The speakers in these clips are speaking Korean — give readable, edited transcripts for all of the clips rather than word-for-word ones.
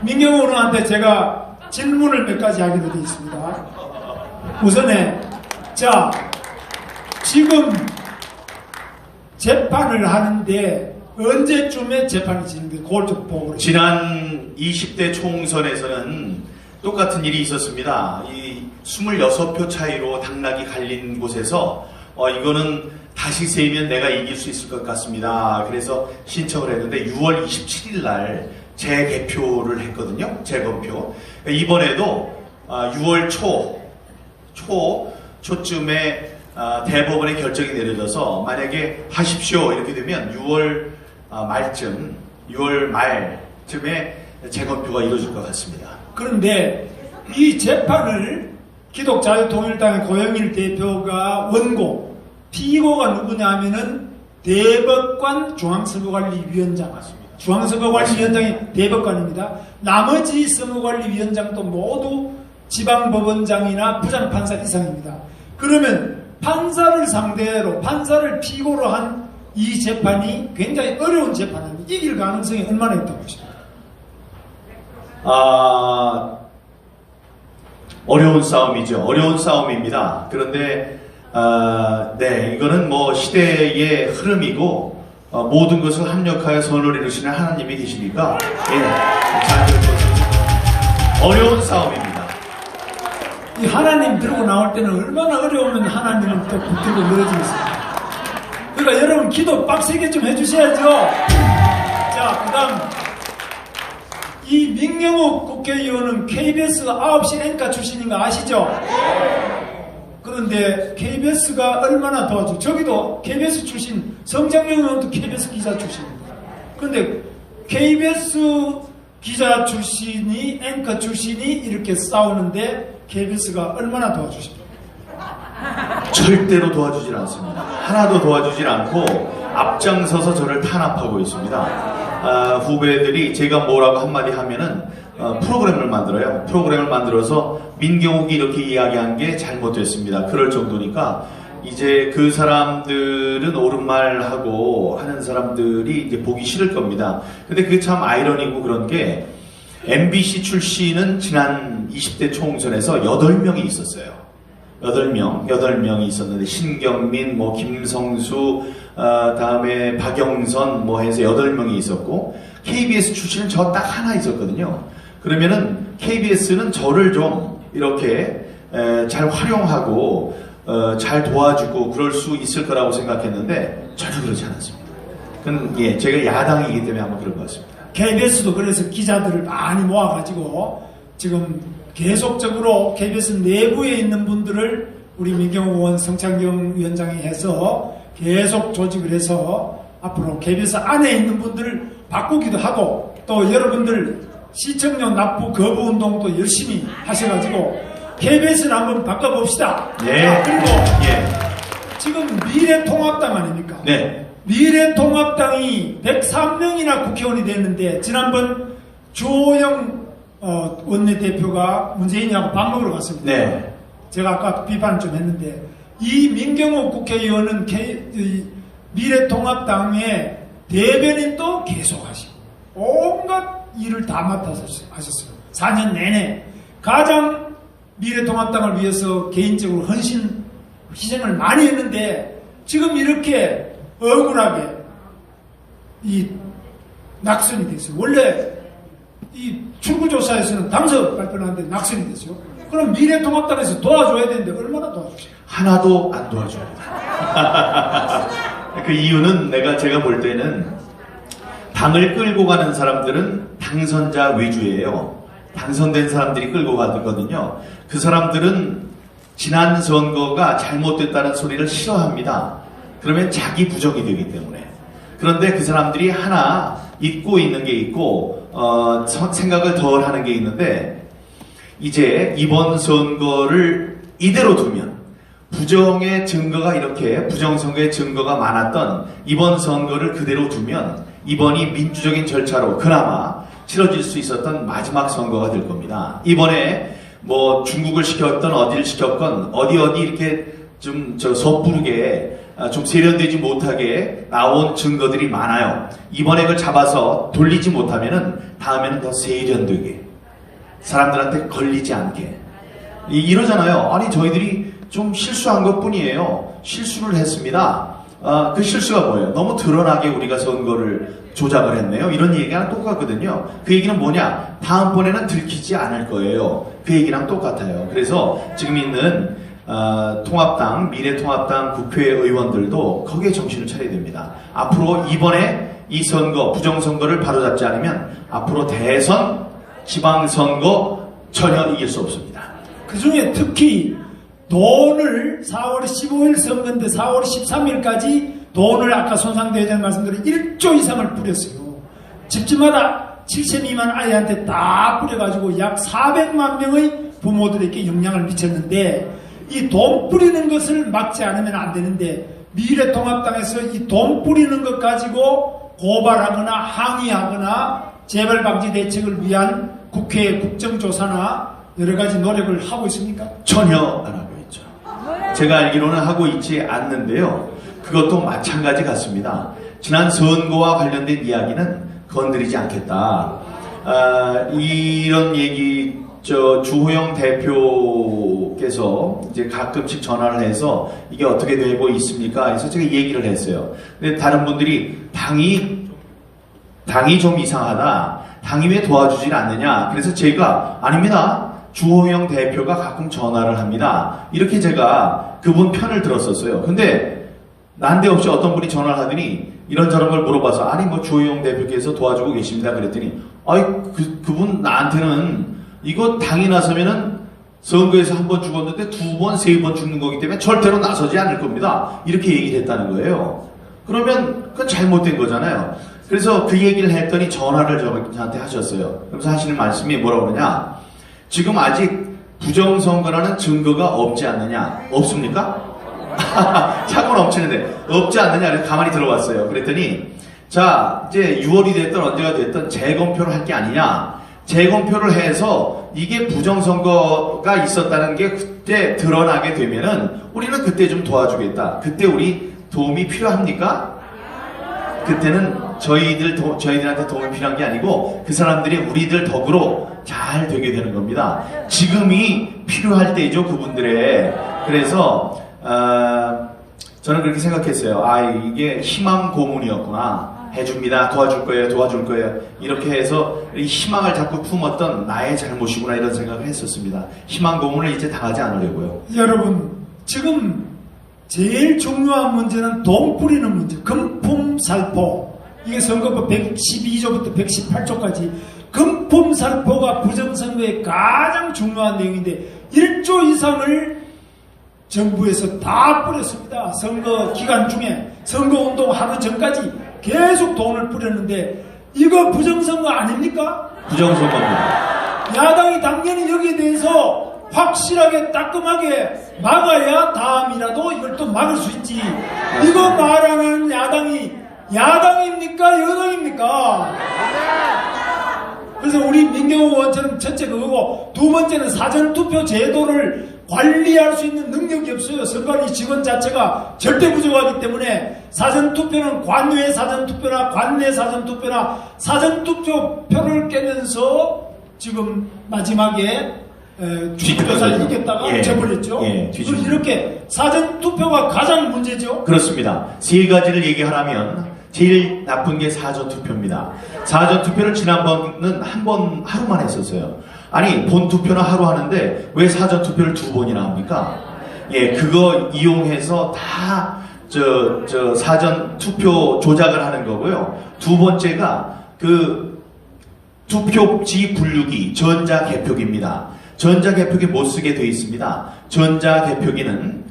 민경호 의원한테 제가 질문을 몇 가지 하기로 되어 있습니다. 우선에 자 지금 재판을 하는데 언제쯤에 재판이 진행돼요? 그걸 좀 보고. 지난 20대 총선에서는 똑같은 일이 있었습니다. 이 26표 차이로 당락이 갈린 곳에서 이거는 다시 세면 내가 이길 수 있을 것 같습니다. 그래서 신청을 했는데 6월 27일 날 재개표를 했거든요. 재검표. 이번에도 6월 초쯤에 대법원의 결정이 내려져서 만약에 하십시오 이렇게 되면 6월 말쯤에 재검표가 이루어질 것 같습니다. 그런데 이 재판을 기독자유통일당의 고영일 대표가 원고, 피고가 누구냐 하면은 대법관 중앙선거관리위원장 맞습니다. 중앙선거관리위원장이 대법관입니다. 나머지 선거관리위원장도 모두 지방법원장이나 부장판사 이상입니다. 그러면 판사를 상대로, 판사를 피고로 한 이 재판이 굉장히 어려운 재판입니다. 이길 가능성이 얼마나 있다고 보십니까? 어려운 싸움이죠. 어려운 싸움입니다. 그런데 네, 이거는 뭐 시대의 흐름이고 모든 것을 합력하여 선을 이루시는 하나님이 계시니까 어려운 싸움입니다. 이 하나님 들고 나올 때는 얼마나 어려우면 하나님을 또 붙들고 늘어지겠습니까? 그러니까 여러분 기도 빡세게 좀 해주셔야죠. 자, 그 다음 이 민경욱 국회의원은 KBS 9시 앵커 출신인 거 아시죠? 그런데 KBS가 얼마나 도와줘? 저기도 KBS 출신, 성장영 의원도 KBS 기자 출신입니다. 그런데 KBS 기자 출신이, 앵커 출신이 이렇게 싸우는데 KBS가 얼마나 도와주십니까? 절대로 도와주질 않습니다. 하나도 도와주질 않고 앞장서서 저를 탄압하고 있습니다. 후배들이 제가 뭐라고 한마디 하면은 프로그램을 만들어요. 프로그램을 만들어서 민경욱이 이렇게 이야기한 게 잘못됐습니다. 그럴 정도니까 이제 그 사람들은 옳은 말 하고 하는 사람들이 이제 보기 싫을 겁니다. 근데 그게 참 아이러니고 그런 게 MBC 출신은 지난 20대 총선에서 8명이 있었어요. 8명이 있었는데 신경민, 뭐 김성수, 다음에 박영선 뭐 해서 8명이 있었고 KBS 출신은 저 딱 하나 있었거든요. 그러면은 KBS는 저를 좀 이렇게 잘 활용하고 잘 도와주고 그럴 수 있을 거라고 생각했는데 전혀 그렇지 않았습니다. 그건 제가 야당이기 때문에 아마 그런 것 같습니다. KBS도 그래서 기자들을 많이 모아가지고 지금 계속적으로 KBS 내부에 있는 분들을 우리 민경욱 의원, 성창경 위원장이 해서 계속 조직을 해서 앞으로 KBS 안에 있는 분들을 바꾸기도 하고 또 여러분들 시청료 납부 거부 운동도 열심히 하셔가지고 KBS를 한번 바꿔봅시다. 네. 그리고 지금 미래통합당 아닙니까? 네. 미래통합당이 103명이나 국회의원이 됐는데 지난번 주호영 원내대표가 문재인이하고 밥 먹으러 갔습니다. 네. 제가 아까 비판을 좀 했는데 이 민경욱 국회의원은 미래통합당의 대변인도 계속 하시고 온갖 일을 다 맡아서 하셨어요. 4년 내내 가장 미래통합당을 위해서 개인적으로 희생을 많이 했는데 지금 이렇게 억울하게 이 낙선이 됐어요. 원래 이 출구조사에서는 당선 발표하는데 낙선이 됐어요. 그럼 미래통합당에서 도와줘야 되는데 얼마나 도와주세요? 하나도 안 도와줍니다. 그 이유는 제가 볼 때는 당을 끌고 가는 사람들은 당선자 위주예요. 당선된 사람들이 끌고 가거든요. 그 사람들은 지난 선거가 잘못됐다는 소리를 싫어합니다. 그러면 자기 부정이 되기 때문에. 그런데 그 사람들이 하나 잊고 있는 게 있고 생각을 덜 하는 게 있는데 이제 이번 선거를 이대로 두면 부정의 증거가 이렇게 부정선거의 증거가 많았던 이번 선거를 그대로 두면 이번이 민주적인 절차로 그나마 치러질 수 있었던 마지막 선거가 될 겁니다. 이번에 뭐 중국을 시켰던 어디를 시켰건 어디 이렇게 좀 섣부르게 좀 세련되지 못하게 나온 증거들이 많아요. 이번에 그걸 잡아서 돌리지 못하면은 다음에는 더 세련되게 사람들한테 걸리지 않게 이러잖아요. 아니 저희들이 좀 실수한 것 뿐이에요. 실수를 했습니다. 그 실수가 뭐예요? 너무 드러나게 우리가 선거를 조작을 했네요. 이런 얘기랑 똑같거든요. 그 얘기는 뭐냐? 다음번에는 들키지 않을 거예요. 그 얘기랑 똑같아요. 그래서 지금 있는 통합당, 미래통합당 국회의원들도 거기에 정신을 차려야 됩니다. 앞으로 이번에 이 선거, 부정선거를 바로잡지 않으면 앞으로 대선, 지방선거 전혀 이길 수 없습니다. 그 중에 특히 돈을 4월 15일 선거인데 4월 13일까지 돈을 아까 손상대회장 말씀드린 1조 이상을 뿌렸어요. 집집마다 7세 미만 아이한테 다 뿌려가지고 약 400만 명의 부모들에게 영향을 미쳤는데 이 돈 뿌리는 것을 막지 않으면 안 되는데 미래통합당에서 이 돈 뿌리는 것 가지고 고발하거나 항의하거나 재발방지 대책을 위한 국회 국정조사나 여러 가지 노력을 하고 있습니까? 전혀 안 하고 있죠. 제가 알기로는 하고 있지 않는데요. 그것도 마찬가지 같습니다. 지난 선거와 관련된 이야기는 건드리지 않겠다. 이런 얘기 주호영 대표께서 이제 가끔씩 전화를 해서 이게 어떻게 되고 있습니까? 그래서 제가 얘기를 했어요. 근데 다른 분들이 당이 좀 이상하다. 당이 왜 도와주질 않느냐? 그래서 제가 아닙니다. 주호영 대표가 가끔 전화를 합니다. 이렇게 제가 그분 편을 들었었어요. 근데 난데없이 어떤 분이 전화를 하더니 이런저런 걸 물어봐서 아니 뭐 주호영 대표께서 도와주고 계십니다. 그랬더니 아이 그분 나한테는 이거 당이 나서면은 선거에서 한 번 죽었는데 두 번, 세 번 죽는 거기 때문에 절대로 나서지 않을 겁니다. 이렇게 얘기를 했다는 거예요. 그러면 그건 잘못된 거잖아요. 그래서 그 얘기를 했더니 전화를 저한테 하셨어요. 그래서 하시는 말씀이 뭐라고 그러냐? 지금 아직 부정선거라는 증거가 없지 않느냐? 없습니까? 자꾸 넘치는데 없지 않느냐? 그래서 가만히 들어봤어요. 그랬더니 자 이제 6월이 됐든 언제가 됐든 재검표를 할 게 아니냐? 재검표를 해서 이게 부정선거가 있었다는 게 그때 드러나게 되면은 우리는 그때 좀 도와주겠다. 그때 우리 도움이 필요합니까? 그때는 저희들한테 도움이 필요한 게 아니고 그 사람들이 우리들 덕으로 잘 되게 되는 겁니다. 지금이 필요할 때이죠, 그분들의. 그래서 저는 그렇게 생각했어요. 이게 희망 고문이었구나. 해줍니다. 도와줄 거예요. 이렇게 해서 이 희망을 자꾸 품었던 나의 잘못이구나 이런 생각을 했었습니다. 희망 고문을 이제 당하지 않으려고요. 여러분, 지금 제일 중요한 문제는 돈 뿌리는 문제. 금품살포. 이게 선거법 112조부터 118조까지 금품살포가 부정선거의 가장 중요한 내용인데 1조 이상을 정부에서 다 뿌렸습니다. 선거 기간 중에 선거운동 하루 전까지 계속 돈을 뿌렸는데 이거 부정선거 아닙니까? 부정선거입니다. 야당이 당연히 여기에 대해서 확실하게 따끔하게 막아야 다음이라도 이걸 또 막을 수 있지. 이거 말하는 야당이 야당입니까? 여당입니까? 그래서 우리 민경호 의원처럼 첫째 그거고 두 번째는 사전투표 제도를 관리할 수 있는 능력이 없어요. 선관위 직원 자체가 절대 부족하기 때문에 사전투표는 관외 사전투표나 관내 사전투표나 사전투표표를 깨면서 지금 마지막에 주표사를 이겼다가 져버렸죠. 그래서 이렇게 사전투표가 가장 문제죠. 그렇습니다. 세 가지를 얘기하라면 제일 나쁜 게 사전투표입니다. 사전투표를 지난번은 하루만 했었어요. 아니 본투표는 하루 하는데 왜 사전투표를 두 번이나 합니까? 그거 이용해서 다 사전투표 조작을 하는 거고요. 두 번째가 그 투표지 분류기 전자개표기입니다. 전자개표기 못 쓰게 되어 있습니다. 전자개표기는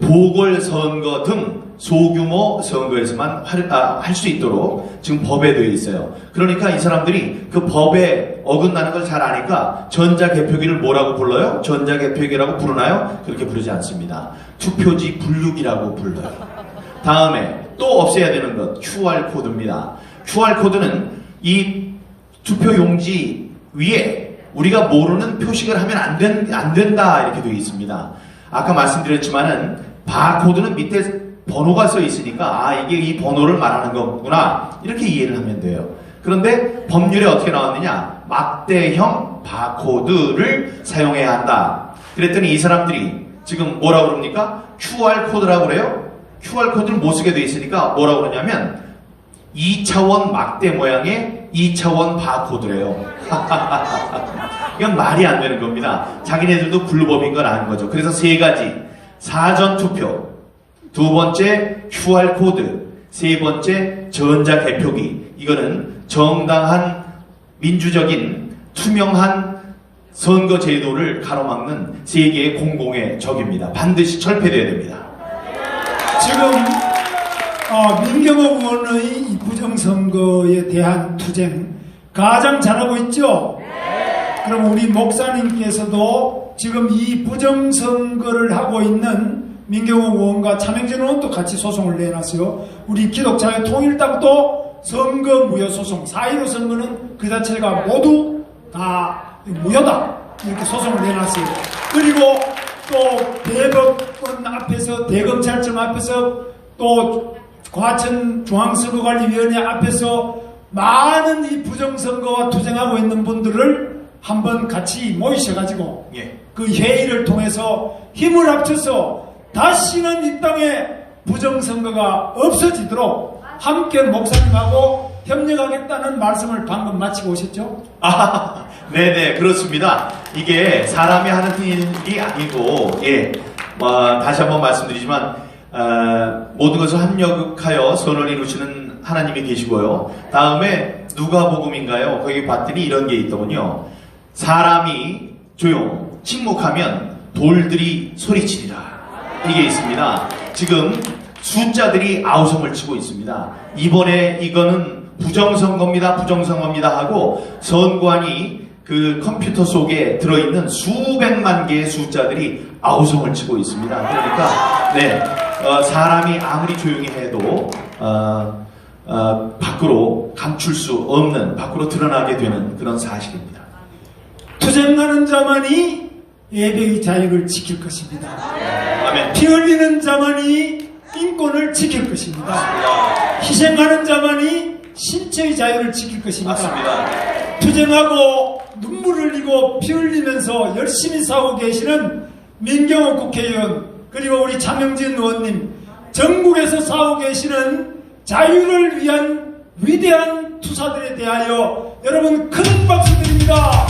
보궐선거 등 소규모 선거에서만 할 수 있도록 지금 법에 되어 있어요. 그러니까 이 사람들이 그 법에 어긋나는 걸 잘 아니까 전자개표기를 뭐라고 불러요? 전자개표기라고 부르나요? 그렇게 부르지 않습니다. 투표지 분류기라고 불러요. 다음에 또 없애야 되는 것 QR코드입니다. QR코드는 이 투표용지 위에 우리가 모르는 표식을 하면 안 된다 이렇게 되어 있습니다. 아까 말씀드렸지만은 바코드는 밑에 번호가 써 있으니까 아 이게 이 번호를 말하는 거구나 이렇게 이해를 하면 돼요. 그런데 법률에 어떻게 나왔느냐? 막대형 바코드를 사용해야 한다. 그랬더니 이 사람들이 지금 뭐라고 그럽니까? QR코드라고 그래요? QR코드를 못 쓰게 돼 있으니까 뭐라고 그러냐면 2차원 막대 모양의 2차원 바코드래요. 이건 말이 안 되는 겁니다. 자기네들도 불법인 건 아는 거죠. 그래서 세 가지. 사전투표, 두 번째 QR코드, 세 번째 전자개표기. 이거는 정당한 민주적인 투명한 선거제도를 가로막는 세계의 공공의 적입니다. 반드시 철폐되어야 됩니다. 지금 민경호 의원의 이 부정선거에 대한 투쟁 가장 잘하고 있죠? 그럼 우리 목사님께서도 지금 이 부정선거를 하고 있는 민경호 의원과 차명진 의원도 같이 소송을 내놨어요. 우리 기독자의 통일당도 선거무효소송, 4.15 선거는 그 자체가 모두 다 무효다 이렇게 소송을 내놨어요. 그리고 또 대법원 앞에서, 대검찰청 앞에서, 또 과천 중앙선거관리위원회 앞에서 많은 이 부정선거와 투쟁하고 있는 분들을 한번 같이 모이셔가지고 그 회의를 통해서 힘을 합쳐서 다시는 이 땅에 부정선거가 없어지도록 함께 목사님하고 협력하겠다는 말씀을 방금 마치고 오셨죠? 아, 네네, 그렇습니다. 이게 사람이 하는 일이 아니고, 다시 한번 말씀드리지만, 모든 것을 합력하여 선을 이루시는 하나님이 계시고요. 다음에 누가복음인가요? 거기 봤더니 이런 게 있더군요. 사람이 침묵하면 돌들이 소리치리라. 이게 있습니다. 지금 숫자들이 아우성을 치고 있습니다. 이번에 이거는 부정선거입니다 하고 선관위 그 컴퓨터 속에 들어있는 수백만 개의 숫자들이 아우성을 치고 있습니다. 그러니까 사람이 아무리 조용히 해도 밖으로 감출 수 없는, 밖으로 드러나게 되는 그런 사실입니다. 투쟁하는 자만이 예배의 자유를 지킬 것입니다. 아멘. 피 흘리는 자만이 인권을 지킬 것입니다. 희생하는 자만이 신체의 자유를 지킬 것입니다. 맞습니다. 투쟁하고 눈물 흘리고 피 흘리면서 열심히 싸우고 계시는 민경호 국회의원, 그리고 우리 차명진 의원님, 전국에서 싸우고 계시는 자유를 위한 위대한 투사들에 대하여 여러분 큰 박수 드립니다.